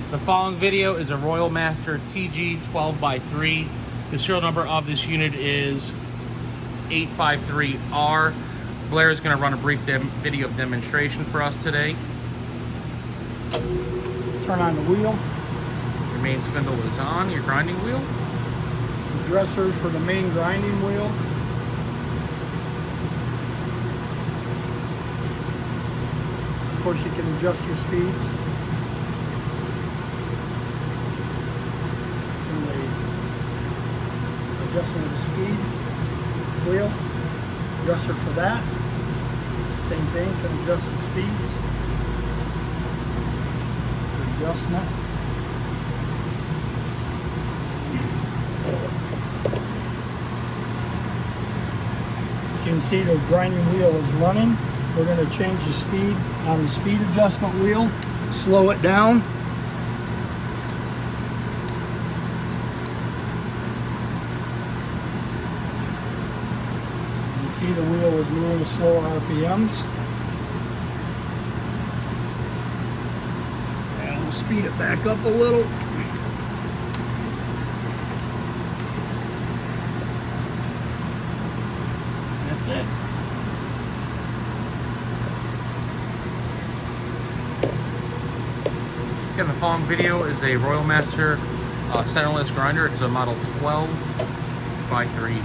The following video is a Royal Master TG12x3. The serial number of this unit is 853R. Blair is going to run a brief video demonstration for us today. Turn on the wheel. Your main spindle is on, your grinding wheel. The dressers for the main grinding wheel. Of course, you can adjust your speeds. And the adjustment of the speed wheel. Dresser for that. Same thing, can adjust the speeds. The adjustment. You can see the grinding wheel is running. We're going to change the speed on the speed adjustment wheel, slow it down. You can see the wheel is moving at slower RPMs. And we'll speed it back up a little. That's it. Again, the following video is a Royal Master Centerless grinder. It's a model 12x3.